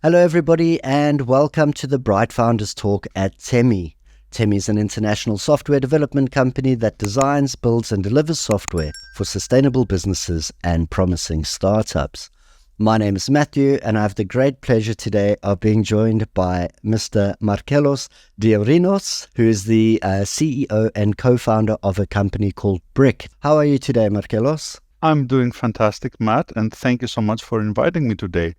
Hello, everybody, and welcome to the Bryq Founders Talk at Temi. Temi is an international software development company that designs, builds, and delivers software for sustainable businesses and promising startups. My name is Matthew, and I have the great pleasure today of being joined by Mr. Markellos Diorinos, who is the CEO and co-founder of a company called Bryq. How are you today, Markellos? I'm doing fantastic, Matt, and thank you so much for inviting me today.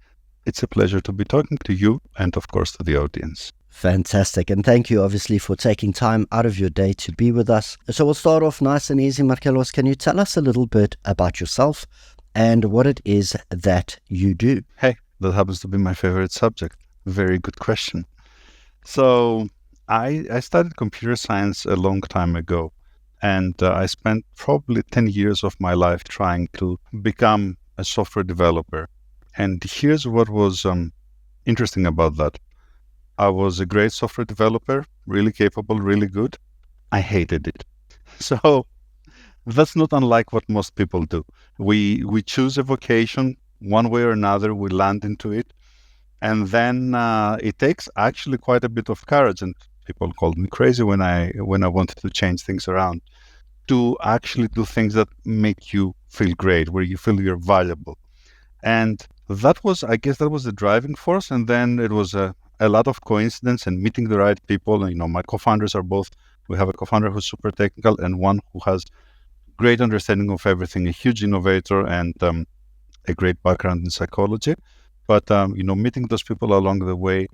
It's a pleasure to be talking to you and, of course, to the audience. Fantastic. And thank you, obviously, for taking time out of your day to be with us. So we'll start off nice and easy. Markellos, can you tell us a little bit about yourself and what it is that you do? Hey, that happens to be my favorite subject. Very good question. So I studied computer science a long time ago, and I spent probably 10 years of my life trying to become a software developer. And here's what was interesting about that. I was a great software developer, really capable, really good. I hated it. So that's not unlike what most people do. We choose a vocation one way or another, we land into it, and then it takes actually quite a bit of courage. And people called me crazy when I wanted to change things around, to actually do things that make you feel great, where you feel you're valuable. And I guess that was the driving force. And then it was a lot of coincidence and meeting the right people. And, my co-founders are both, we have a co-founder who's super technical and one who has great understanding of everything, a huge innovator and a great background in psychology. But, meeting those people along the way,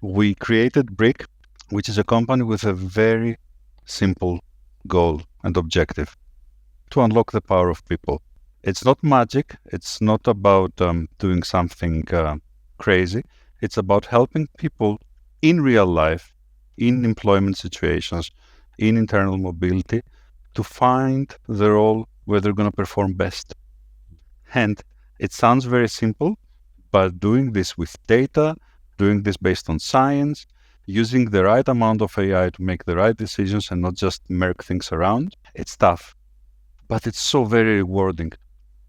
we created Bryq, which is a company with a very simple goal and objective: to unlock the power of people. It's not magic. It's not about doing something crazy. It's about helping people in real life, in employment situations, in internal mobility, to find the role where they're going to perform best. And it sounds very simple, but doing this with data, doing this based on science, using the right amount of AI to make the right decisions and not just merc things around, it's tough. But it's so very rewarding.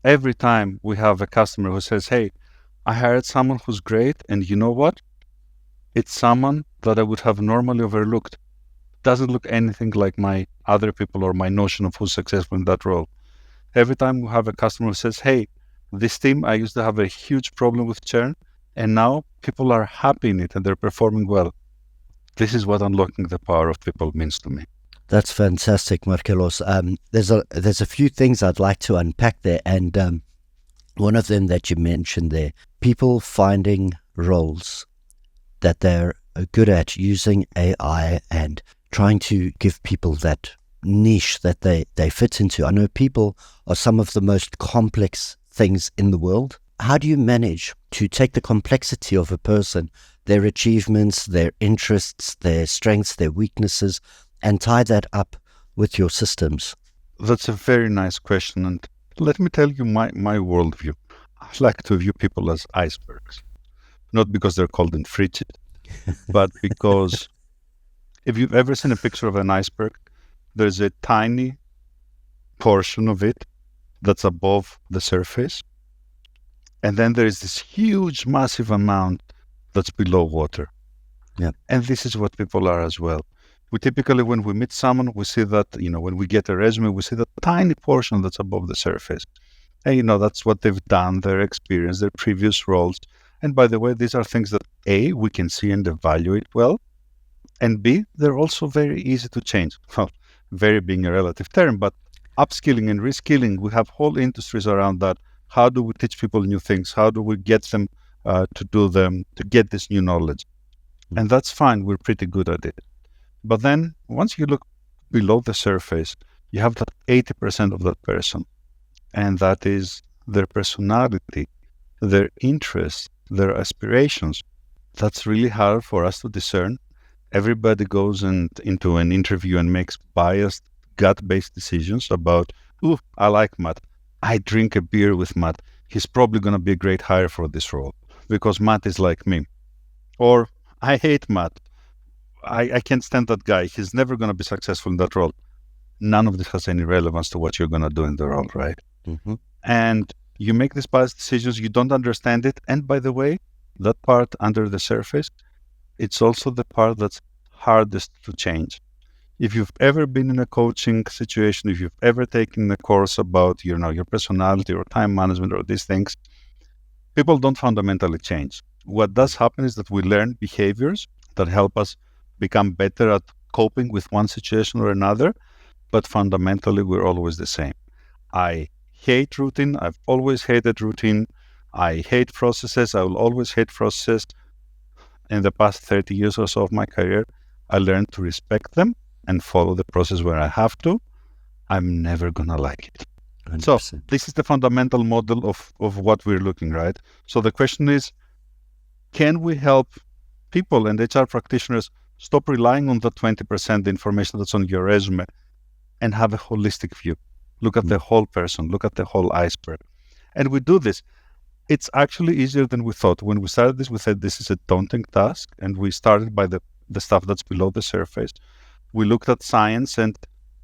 Every time we have a customer who says, hey, I hired someone who's great, and you know what? It's someone that I would have normally overlooked. Doesn't look anything like my other people or my notion of who's successful in that role. Every time we have a customer who says, hey, this team, I used to have a huge problem with churn, and now people are happy in it and they're performing well. This is what unlocking the power of people means to me. That's fantastic, Markellos. There's a few things I'd like to unpack there, and one of them that you mentioned there, people finding roles that they're good at using AI and trying to give people that niche that they fit into. I know people are some of the most complex things in the world. How do you manage to take the complexity of a person, their achievements, their interests, their strengths, their weaknesses, and tie that up with your systems? That's a very nice question. And let me tell you my worldview. I like to view people as icebergs, not because they're cold and frigid, but because if you've ever seen a picture of an iceberg, there's a tiny portion of it that's above the surface. And then there is this huge, massive amount that's below water. Yeah. And this is what people are as well. We typically, when we meet someone, we see that, when we get a resume, we see that tiny portion that's above the surface. And, that's what they've done, their experience, their previous roles. And by the way, these are things that A, we can see and evaluate well. And B, they're also very easy to change. Well, very being a relative term, but upskilling and reskilling, we have whole industries around that. How do we teach people new things? How do we get them to get this new knowledge? And that's fine. We're pretty good at it. But then once you look below the surface, you have that 80% of that person. And that is their personality, their interests, their aspirations. That's really hard for us to discern. Everybody goes into an interview and makes biased, gut-based decisions about, I like Matt. I drink a beer with Matt. He's probably going to be a great hire for this role because Matt is like me. Or I hate Matt. I can't stand that guy. He's never going to be successful in that role. None of this has any relevance to what you're going to do in the role, right? Mm-hmm. And you make these biased decisions, you don't understand it. And by the way, that part under the surface, it's also the part that's hardest to change. If you've ever been in a coaching situation, if you've ever taken a course about, your personality or time management or these things, people don't fundamentally change. What does happen is that we learn behaviors that help us become better at coping with one situation or another, but fundamentally we're always the same. I hate routine. I've always hated routine. I hate processes. I will always hate processes. In the past 30 years or so of my career, I learned to respect them and follow the process where I have to. I'm never going to like it. 100%. So this is the fundamental model of what we're looking, right? So the question is, can we help people and HR practitioners stop relying on the 20% information that's on your resume and have a holistic view? Look at the whole person, look at the whole iceberg. And we do this. It's actually easier than we thought. When we started this, we said this is a daunting task, and we started by the stuff that's below the surface. We looked at science, and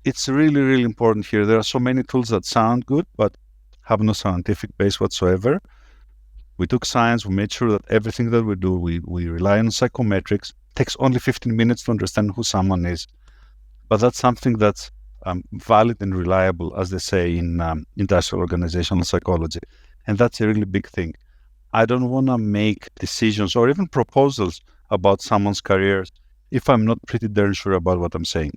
it's really, really important here. There are so many tools that sound good, but have no scientific base whatsoever. We took science, we made sure that everything that we do, we rely on psychometrics. It takes only 15 minutes to understand who someone is. But that's something that's valid and reliable, as they say in industrial organizational psychology. And that's a really big thing. I don't want to make decisions or even proposals about someone's careers if I'm not pretty darn sure about what I'm saying.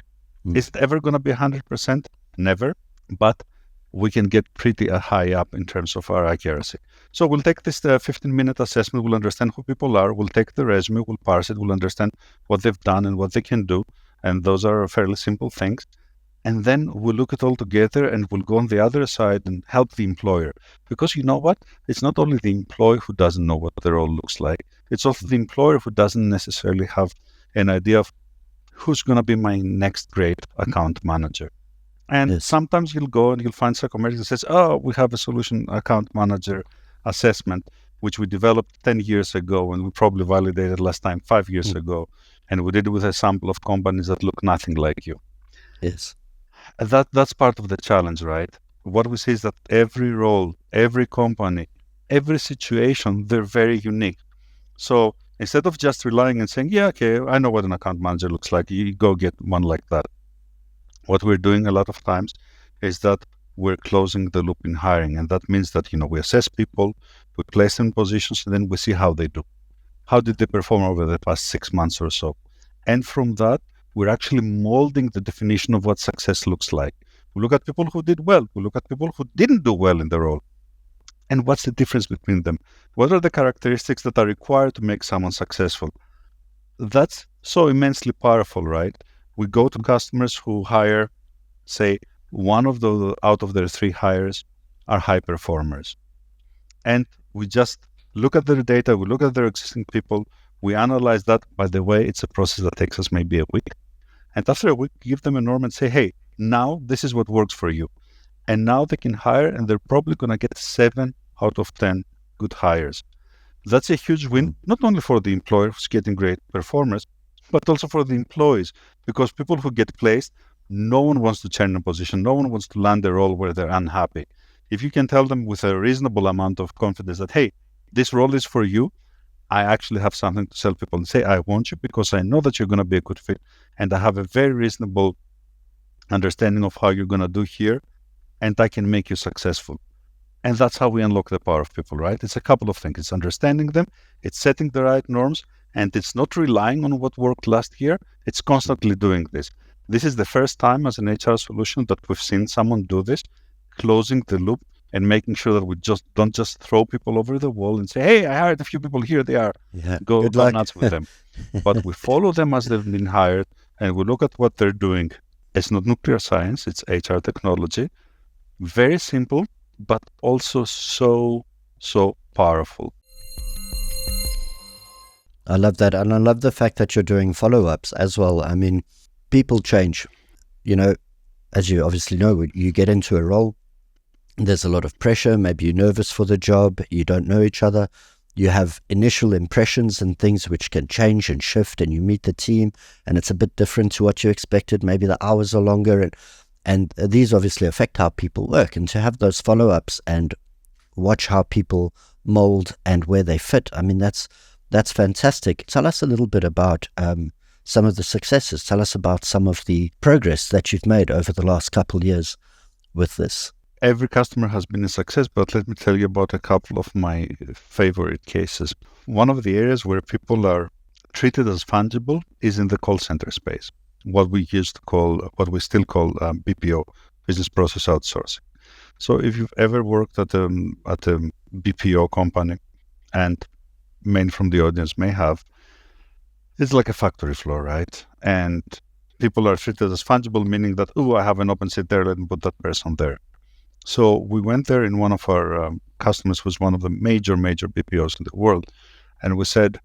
Is it ever going to be 100%? Never. But we can get pretty high up in terms of our accuracy. So we'll take this 15-minute assessment. We'll understand who people are. We'll take the resume. We'll parse it. We'll understand what they've done and what they can do. And those are fairly simple things. And then we'll look at all together and we'll go on the other side and help the employer. Because you know what? It's not only the employee who doesn't know what the role looks like. It's also the employer who doesn't necessarily have an idea of who's going to be my next great account manager. And sometimes you'll go and you'll find psychometrics that says, oh, we have a solution account manager assessment, which we developed 10 years ago and we probably validated last time 5 years ago. And we did it with a sample of companies that look nothing like you. Yes. That's part of the challenge, right? What we see is that every role, every company, every situation, they're very unique. So instead of just relying and saying, yeah, okay, I know what an account manager looks like, you go get one like that. What we're doing a lot of times is that we're closing the loop in hiring. And that means that, we assess people, we place them in positions, and then we see how they do. How did they perform over the past 6 months or so? And from that, we're actually molding the definition of what success looks like. We look at people who did well. We look at people who didn't do well in the role. And what's the difference between them? What are the characteristics that are required to make someone successful? That's so immensely powerful, right? We go to customers who hire, say, one of the out of their 3 hires are high performers. And we just look at their data, we look at their existing people, we analyze that. By the way, it's a process that takes us maybe a week. And after a week, give them a norm and say, hey, now this is what works for you. And now they can hire, and they're probably going to get 7 out of 10 good hires. That's a huge win, not only for the employer who's getting great performers, but also for the employees, because people who get placed, no one wants to churn a position. No one wants to land a role where they're unhappy. If you can tell them with a reasonable amount of confidence that, hey, this role is for you, I actually have something to tell people and say, I want you because I know that you're going to be a good fit. And I have a very reasonable understanding of how you're going to do here. And I can make you successful. And that's how we unlock the power of people, right? It's a couple of things. It's understanding them. It's setting the right norms. And it's not relying on what worked last year. It's constantly doing this. This is the first time as an HR solution that we've seen someone do this, closing the loop and making sure that we don't just throw people over the wall and say, hey, I hired a few people, here they are. Yeah. Go nuts with them. But we follow them as they've been hired and we look at what they're doing. It's not nuclear science, it's HR technology. Very simple, but also so powerful. I love that. And I love the fact that you're doing follow-ups as well. I mean, people change. As you obviously know, you get into a role, there's a lot of pressure. Maybe you're nervous for the job. You don't know each other. You have initial impressions and things which can change and shift, and you meet the team and it's a bit different to what you expected. Maybe the hours are longer and these obviously affect how people work. And to have those follow-ups and watch how people mold and where they fit. I mean, that's fantastic. Tell us a little bit about some of the successes. Tell us about some of the progress that you've made over the last couple of years with this. Every customer has been a success, but let me tell you about a couple of my favorite cases. One of the areas where people are treated as fungible is in the call center space, what we still call BPO, business process outsourcing. So if you've ever worked at a BPO company, and many from the audience may have, it's like a factory floor, right? And people are treated as fungible, meaning that, oh, I have an open seat there, let me put that person there. So we went there in one of our customers, who's one of the major BPOs in the world, and we said,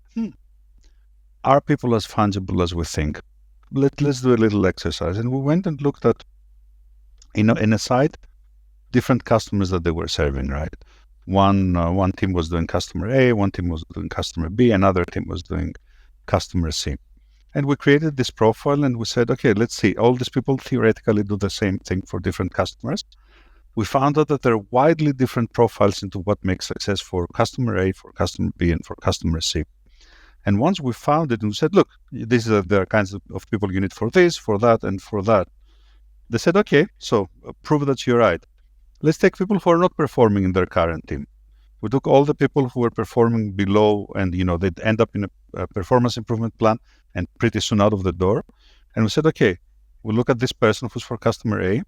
are people as fungible as we think? Let's do a little exercise. And we went and looked at, in a site, different customers that they were serving, right? One team was doing customer A, one team was doing customer B, another team was doing customer C. And we created this profile and we said, okay, let's see, all these people theoretically do the same thing for different customers. We found out that there are widely different profiles into what makes success for customer A, for customer B, and for customer C. And once we found it and we said, look, these are the kinds of people you need for this, for that, and for that. They said, okay, so prove that you're right. Let's take people who are not performing in their current team. We took all the people who were performing below and, they'd end up in a performance improvement plan and pretty soon out of the door. And we said, okay, we'll look at this person who's for customer A.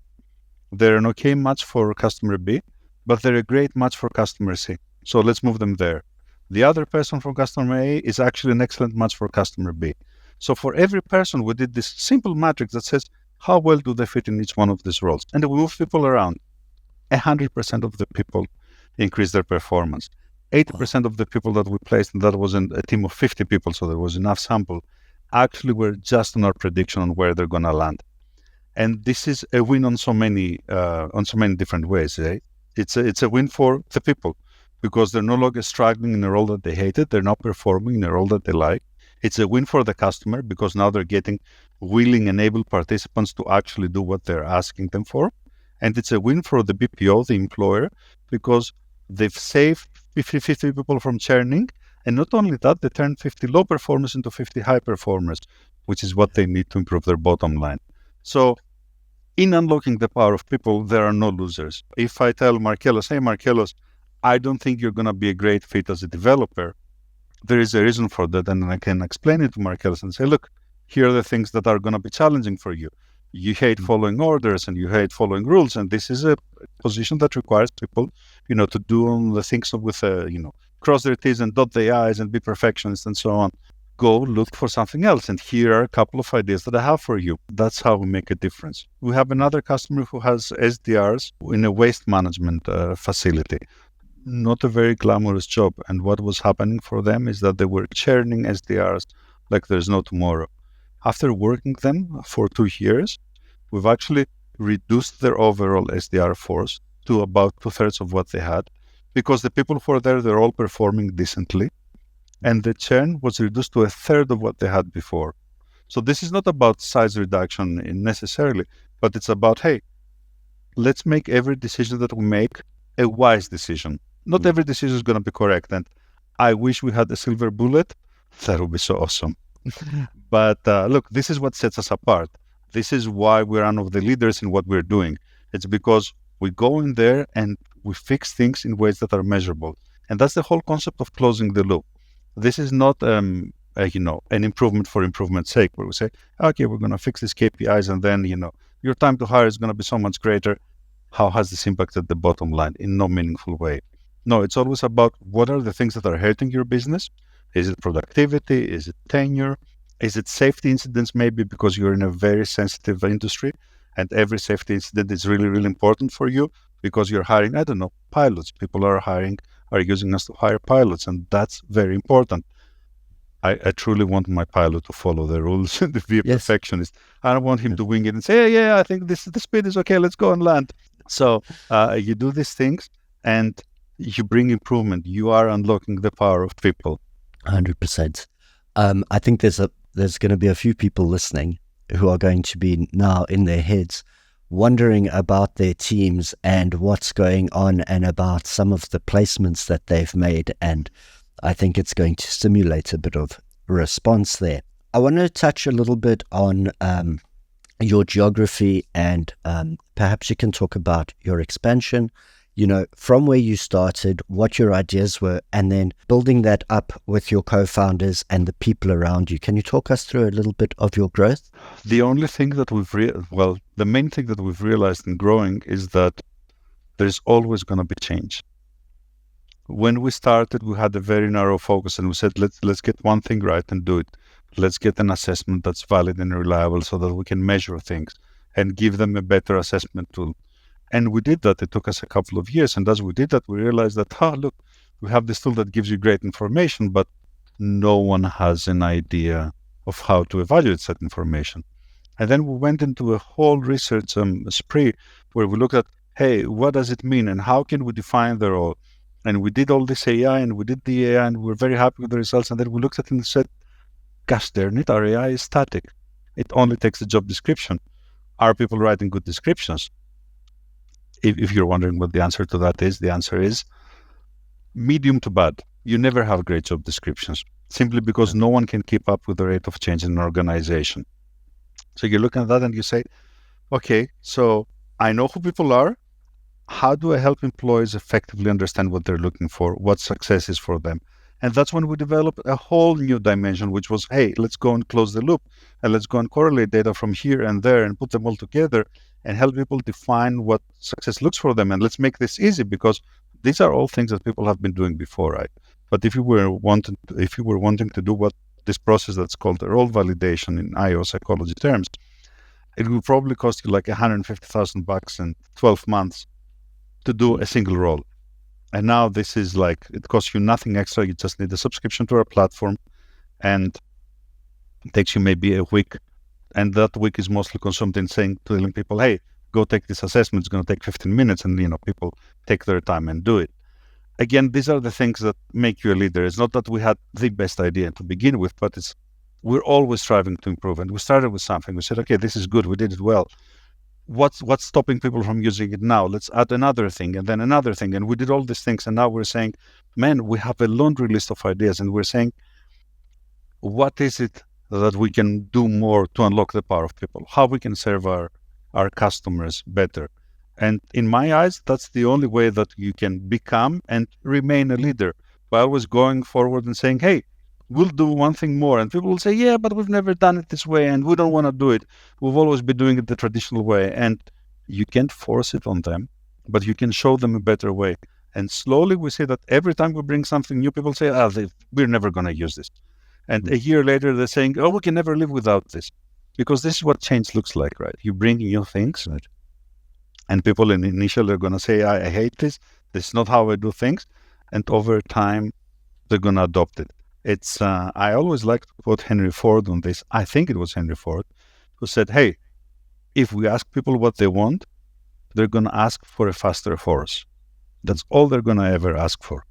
They're an okay match for customer B, but they're a great match for customer C. So let's move them there. The other person from customer A is actually an excellent match for customer B. So for every person, we did this simple matrix that says, how well do they fit in each one of these roles? And we move people around. 100% of the people increase their performance. 80% of the people that we placed, and that was a team of 50 people, so there was enough sample, actually were just on our prediction on where they're going to land. And this is a win on so many different ways. Right? It's a win for the people because they're no longer struggling in a role that they hated. They're now performing in a role that they like. It's a win for the customer because now they're getting willing and able participants to actually do what they're asking them for. And it's a win for the BPO, the employer, because they've saved 50 people from churning. And not only that, they turned 50 low performers into 50 high performers, which is what they need to improve their bottom line. So in unlocking the power of people, there are no losers. If I tell Markellos, hey, Markellos, I don't think you're going to be a great fit as a developer, there is a reason for that. And I can explain it to Markellos and say, look, here are the things that are going to be challenging for you. You hate following orders and you hate following rules. And this is a position that requires people, to do all the things with, cross their T's and dot their I's and be perfectionists and so on. Go look for something else. And here are a couple of ideas that I have for you. That's how we make a difference. We have another customer who has SDRs in a waste management facility. Not a very glamorous job. And what was happening for them is that they were churning SDRs like there's no tomorrow. After working them for 2 years, we've actually reduced their overall SDR force to about 2/3 of what they had because the people who are there, they're all performing decently. And the churn was reduced to 1/3 of what they had before. So this is not about size reduction necessarily, but it's about, hey, let's make every decision that we make a wise decision. Not every decision is going to be correct. And I wish we had a silver bullet. That would be so awesome. But look, this is what sets us apart. This is why we're one of the leaders in what we're doing. It's because we go in there and we fix things in ways that are measurable. And that's the whole concept of closing the loop. This is not, an improvement for improvement's sake, where we say, okay, we're going to fix these KPIs and then, your time to hire is going to be so much greater. How has this impacted the bottom line? In no meaningful way. No, it's always about what are the things that are hurting your business. Is it productivity? Is it tenure? Is it safety incidents maybe because you're in a very sensitive industry and every safety incident is really, really important for you because you're hiring, I don't know, pilots. People are using us to hire pilots, and that's very important. I truly want my pilot to follow the rules and be a perfectionist. I don't want him to wing it and say, yeah, I think the speed is okay, let's go and land. So you do these things and you bring improvement. You are unlocking the power of people. 100%. I think there's going to be a few people listening who are going to be now in their heads wondering about their teams and what's going on and about some of the placements that they've made. And I think it's going to stimulate a bit of response there. I want to touch a little bit on your geography, and perhaps you can talk about your expansion, from where you started, what your ideas were, and then building that up with your co-founders and the people around you. Can you talk us through a little bit of your growth? The only thing that the main thing that we've realized in growing is that there's always going to be change. When we started, we had a very narrow focus, and we said, let's get one thing right and do it. Let's get an assessment that's valid and reliable so that we can measure things and give them a better assessment tool. And we did that. It took us a couple of years. And as we did that, we realized that, look, we have this tool that gives you great information, but no one has an idea of how to evaluate that information. And then we went into a whole research spree where we looked at, hey, what does it mean and how can we define the role? And we did all this AI and we did the AI and we were very happy with the results. And then we looked at it and said, gosh darn it, our AI is static. It only takes a job description. Are people writing good descriptions? If you're wondering what the answer to that is, the answer is medium to bad. You never have great job descriptions, simply because no one can keep up with the rate of change in an organization. So you're looking at that and you say, okay, so I know who people are. How do I help employees effectively understand what they're looking for, what success is for them? And that's when we developed a whole new dimension, which was, hey, let's go and close the loop and let's go and correlate data from here and there and put them all together and help people define what success looks for them. And let's make this easy, because these are all things that people have been doing before, right? But if you were wanting to do what this process that's called role validation in IO psychology terms, it will probably cost you like $150,000 in 12 months to do a single role. And now this is like, it costs you nothing extra. You just need a subscription to our platform, and it takes you maybe a week. And that week is mostly consumed in telling people, hey, go take this assessment. It's going to take 15 minutes. And, people take their time and do it. Again, these are the things that make you a leader. It's not that we had the best idea to begin with, but we're always striving to improve. And we started with something. We said, okay, this is good. We did it well. What's stopping people from using it now? Let's add another thing and then another thing. And we did all these things. And now we're saying, man, we have a laundry list of ideas. And we're saying, what is it that we can do more to unlock the power of people? How we can serve our customers better? And in my eyes, that's the only way that you can become and remain a leader, by always going forward and saying, hey, we'll do one thing more. And people will say, yeah, but we've never done it this way and we don't want to do it. We've always been doing it the traditional way. And you can't force it on them, but you can show them a better way. And slowly we see that every time we bring something new, people say, we're never going to use this. And a year later, they're saying, oh, we can never live without this. Because this is what change looks like, right? You bring new things, right? And people initially are going to say, I hate this. This is not how I do things. And over time, they're going to adopt it. It's I always like to quote Henry Ford on this. I think it was Henry Ford who said, hey, if we ask people what they want, they're going to ask for a faster horse. That's all they're going to ever ask for.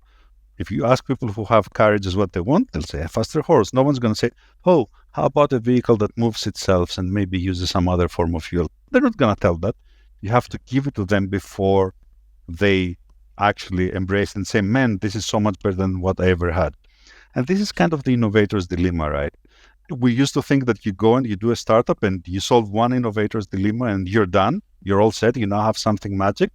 If you ask people who have courage is what they want, they'll say a faster horse. No one's going to say, oh, how about a vehicle that moves itself and maybe uses some other form of fuel? They're not going to tell that. You have to give it to them before they actually embrace and say, man, this is so much better than what I ever had. And this is kind of the innovator's dilemma, right? We used to think that you go and you do a startup and you solve one innovator's dilemma and you're done. You're all set. You now have something magic.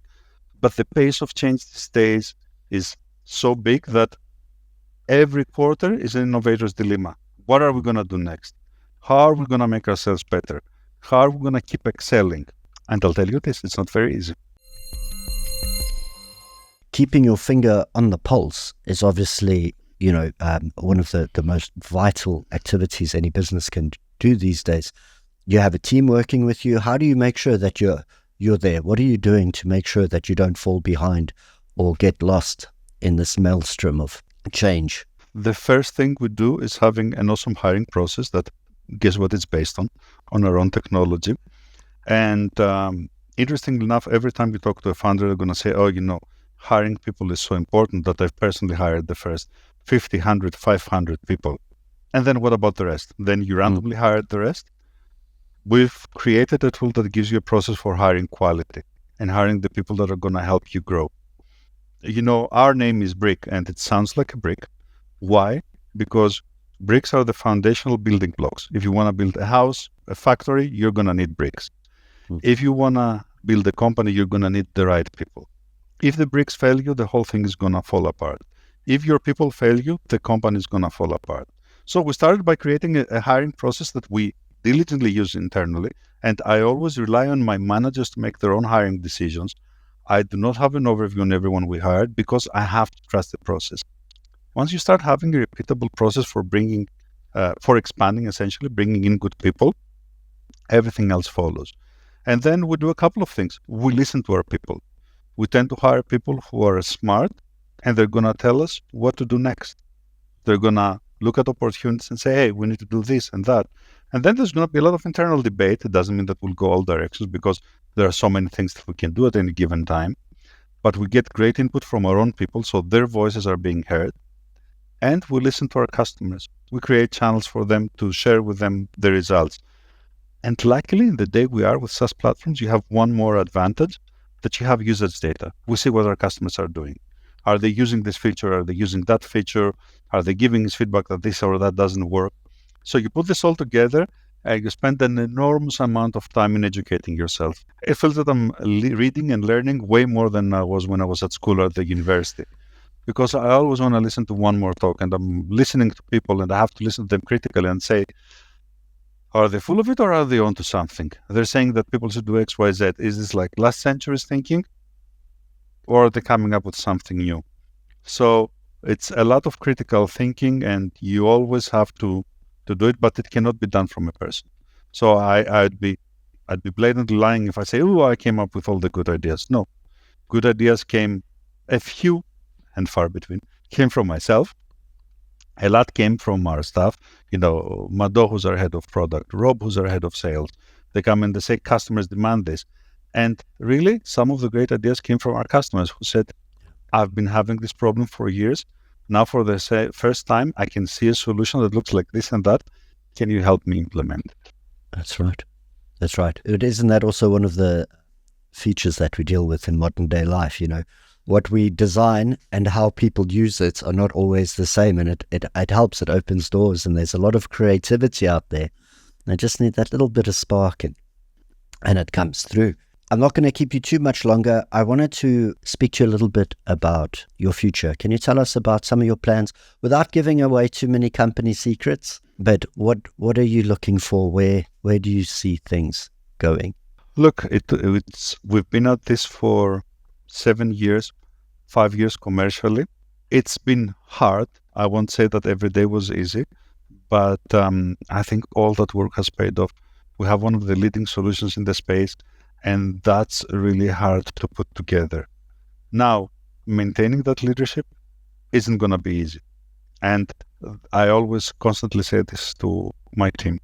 But the pace of change these days is so big that every quarter is an innovator's dilemma. What are we going to do next? How are we going to make ourselves better? How are we going to keep excelling? And I'll tell you this, it's not very easy. Keeping your finger on the pulse is obviously, one of the most vital activities any business can do these days. You have a team working with you. How do you make sure that you're there? What are you doing to make sure that you don't fall behind or get lost in this maelstrom of change? The first thing we do is having an awesome hiring process that, guess what it's based on our own technology. And interestingly enough, every time you talk to a founder, they're going to say, hiring people is so important that I've personally hired the first 50, 100, 500 people. And then what about the rest? Then you randomly hired the rest. We've created a tool that gives you a process for hiring quality and hiring the people that are going to help you grow. Our name is Bryq, and it sounds like a brick. Why? Because bricks are the foundational building blocks. If you want to build a house, a factory, you're going to need bricks. If you want to build a company, you're going to need the right people. If the bricks fail you, the whole thing is going to fall apart. If your people fail you, the company is going to fall apart. So we started by creating a hiring process that we diligently use internally. And I always rely on my managers to make their own hiring decisions. I do not have an overview on everyone we hired because I have to trust the process. Once you start having a repeatable process for expanding, essentially bringing in good people, everything else follows. And then we do a couple of things. We listen to our people. We tend to hire people who are smart, and they're going to tell us what to do next. They're going to look at opportunities and say, hey, we need to do this and that. And then there's going to be a lot of internal debate. It doesn't mean that we'll go all directions because there are so many things that we can do at any given time. But we get great input from our own people, so their voices are being heard. And we listen to our customers. We create channels for them to share with them the results. And luckily, in the day we are with SaaS platforms, you have one more advantage, that you have usage data. We see what our customers are doing. Are they using this feature? Are they using that feature? Are they giving us feedback that this or that doesn't work? So you put this all together and you spend an enormous amount of time in educating yourself. It feels that I'm reading and learning way more than I was when I was at school or at the university. Because I always want to listen to one more talk, and I'm listening to people and I have to listen to them critically and say, are they full of it or are they onto something? They're saying that people should do X, Y, Z. Is this like last century's thinking? Or are they coming up with something new? So it's a lot of critical thinking, and you always have to do it, but it cannot be done from a person. So I'd be blatantly lying if I say, oh, I came up with all the good ideas. No. Good ideas came, a few and far between, came from myself. A lot came from our staff, Mado, who's our head of product, Rob, who's our head of sales. They come and they say, customers demand this. And really, some of the great ideas came from our customers who said, I've been having this problem for years. Now, for the first time, I can see a solution that looks like this and that. Can you help me implement it? That's right. That's right. Isn't that also one of the features that we deal with in modern day life? What we design and how people use it are not always the same, and it helps. It opens doors, and there's a lot of creativity out there. I just need that little bit of spark, and it comes through. I'm not going to keep you too much longer. I wanted to speak to you a little bit about your future. Can you tell us about some of your plans without giving away too many company secrets? But what are you looking for? Where do you see things going? Look, we've been at this for 7 years, 5 years commercially. It's been hard. I won't say that every day was easy, but I think all that work has paid off. We have one of the leading solutions in the space, and that's really hard to put together. Now, maintaining that leadership isn't going to be easy. And I always constantly say this to my team.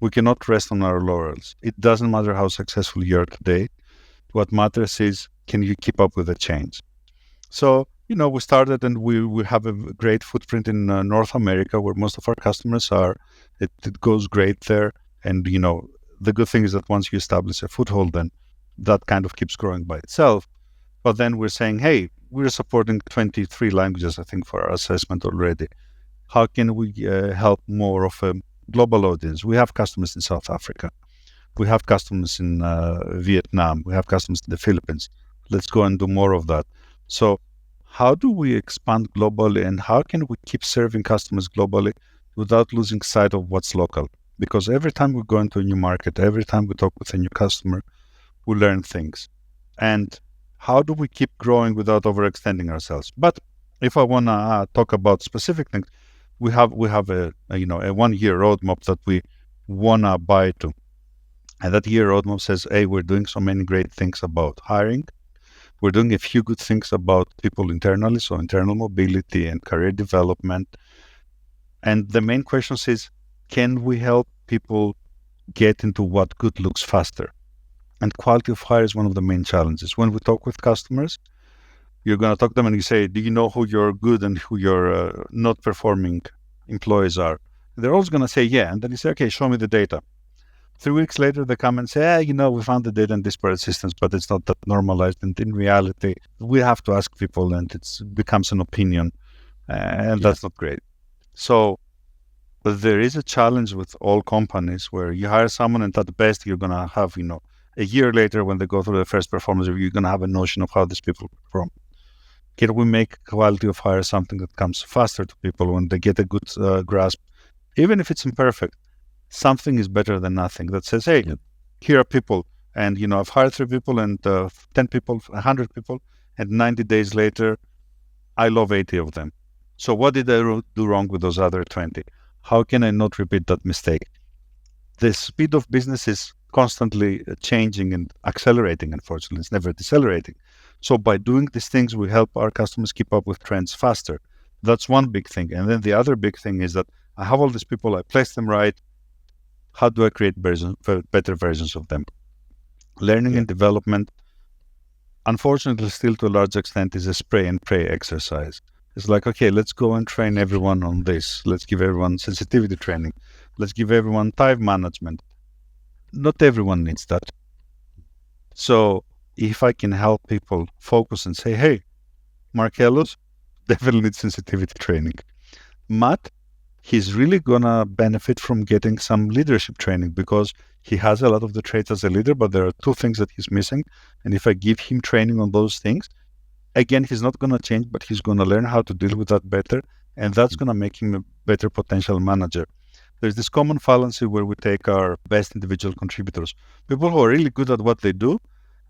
We cannot rest on our laurels. It doesn't matter how successful you are today. What matters is, can you keep up with the change? So, we started, and we have a great footprint in North America, where most of our customers are. It goes great there. And, the good thing is that once you establish a foothold, then that kind of keeps growing by itself. But then we're saying, hey, we're supporting 23 languages, I think, for our assessment already. How can we help more of a global audience? We have customers in South Africa. We have customers in Vietnam. We have customers in the Philippines. Let's go and do more of that. So how do we expand globally, and how can we keep serving customers globally without losing sight of what's local? Because every time we go into a new market, every time we talk with a new customer, we learn things. And how do we keep growing without overextending ourselves? But if I want to talk about specific things, we have a 1-year roadmap that we want to buy to. And that year roadmap says, hey, we're doing so many great things about hiring. We're doing a few good things about people internally, so internal mobility and career development. And the main question is, can we help people get into what good looks faster? And quality of hire is one of the main challenges. When we talk with customers, you're going to talk to them and you say, do you know who your good and who your not performing employees are? They're always going to say, yeah. And then you say, okay, show me the data. 3 weeks later, they come and say, we found the data in disparate systems, but it's not that normalized. And in reality, we have to ask people, and it becomes an opinion, and Yeah. that's not great. So there is a challenge with all companies where you hire someone, and at best, you're going to have, a year later when they go through the first performance review, you're going to have a notion of how these people perform. Can we make quality of hire something that comes faster to people when they get a good grasp, even if it's imperfect? Something is better than nothing. That says, hey, Yep. here are people, and I've hired 3 people and 10 people, 100 people, and 90 days later, I love 80 of them. So what did I do wrong with those other 20? How can I not repeat that mistake? The speed of business is constantly changing and accelerating. Unfortunately, it's never decelerating. So by doing these things, we help our customers keep up with trends faster. That's one big thing. And then the other big thing is that I have all these people, I place them right. How do I create better versions of them? Learning Yeah. and development, unfortunately, still to a large extent, is a spray and pray exercise. It's like, okay, let's go and train everyone on this. Let's give everyone sensitivity training. Let's give everyone time management. Not everyone needs that. So if I can help people focus and say, hey, Markellos definitely needs sensitivity training. Matt, he's really going to benefit from getting some leadership training because he has a lot of the traits as a leader, but there are 2 things that he's missing. And if I give him training on those things, again, he's not going to change, but he's going to learn how to deal with that better. And that's going to make him a better potential manager. There's this common fallacy where we take our best individual contributors, people who are really good at what they do,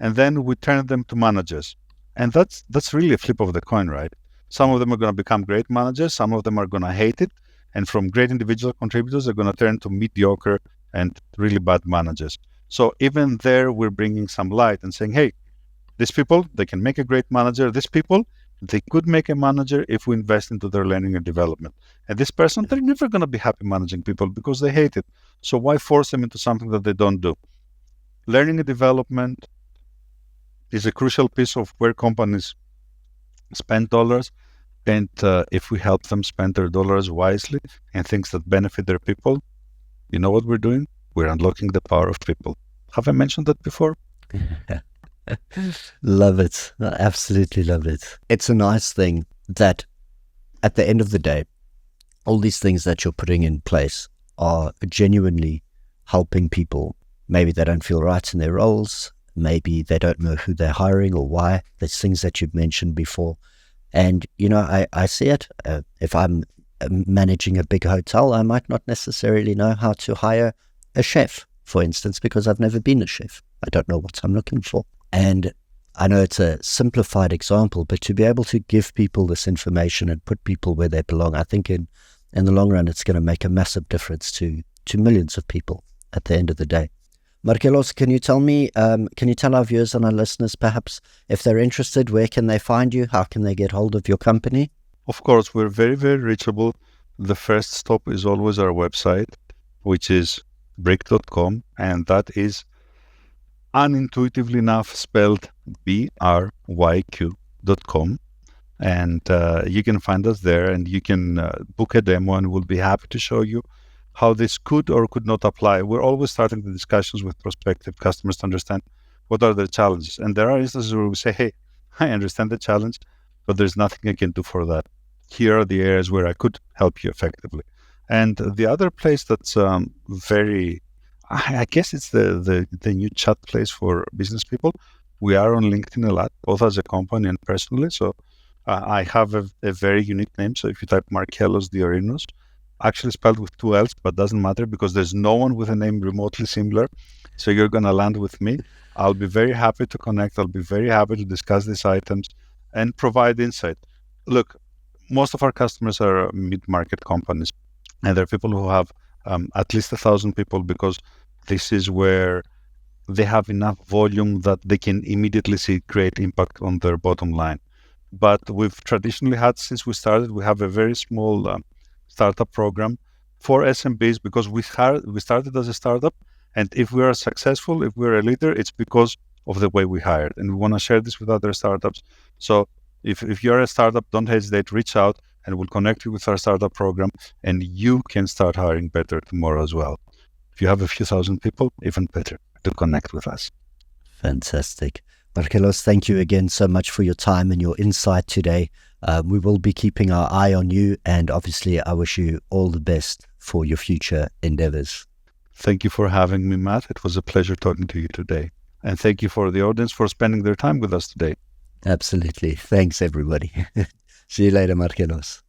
and then we turn them to managers. And that's really a flip of the coin, right? Some of them are going to become great managers. Some of them are going to hate it. And from great individual contributors, they're going to turn to mediocre and really bad managers. So even there, we're bringing some light and saying, hey, these people, they can make a great manager. These people, they could make a manager if we invest into their learning and development. And this person, they're never going to be happy managing people because they hate it. So why force them into something that they don't do? Learning and development is a crucial piece of where companies spend dollars. And if we help them spend their dollars wisely and things that benefit their people, you know what we're doing? We're unlocking the power of people. Have I mentioned that before? Love it. I absolutely love it. It's a nice thing that at the end of the day, all these things that you're putting in place are genuinely helping people. Maybe they don't feel right in their roles. Maybe they don't know who they're hiring or why. There's things that you've mentioned before. And, I see it. If I'm managing a big hotel, I might not necessarily know how to hire a chef, for instance, because I've never been a chef. I don't know what I'm looking for. And I know it's a simplified example, but to be able to give people this information and put people where they belong, I think in the long run, it's going to make a massive difference to millions of people at the end of the day. Markellos, can you tell our viewers and our listeners, perhaps, if they're interested, where can they find you? How can they get hold of your company? Of course, we're very, very reachable. The first stop is always our website, which is bryq.com, and that is unintuitively enough spelled BRYQ.com. And you can find us there, and you can book a demo, and we'll be happy to show you how this could or could not apply. We're always starting the discussions with prospective customers to understand what are the challenges. And there are instances where we say, hey, I understand the challenge, but there's nothing I can do for that. Here are the areas where I could help you effectively. And the other place that's I guess it's the new chat place for business people. We are on LinkedIn a lot, both as a company and personally. So I have a very unique name. So if you type Markellos Diorinos, actually spelled with 2 L's, but doesn't matter because there's no one with a name remotely similar. So you're going to land with me. I'll be very happy to connect. I'll be very happy to discuss these items and provide insight. Look, most of our customers are mid-market companies, and they're people who have at least 1,000 people because this is where they have enough volume that they can immediately see great impact on their bottom line. But we've traditionally had, since we started, we have a very small startup program for SMBs because we started as a startup. And if we are successful, if we're a leader, it's because of the way we hired. And we want to share this with other startups. So if you're a startup, don't hesitate, reach out and we'll connect you with our startup program and you can start hiring better tomorrow as well. If you have a few thousand people, even better to connect with us. Fantastic. Markellos, thank you again so much for your time and your insight today. We will be keeping our eye on you, and obviously I wish you all the best for your future endeavors. Thank you for having me, Matt. It was a pleasure talking to you today. And thank you for the audience for spending their time with us today. Absolutely. Thanks, everybody. See you later, Markellos.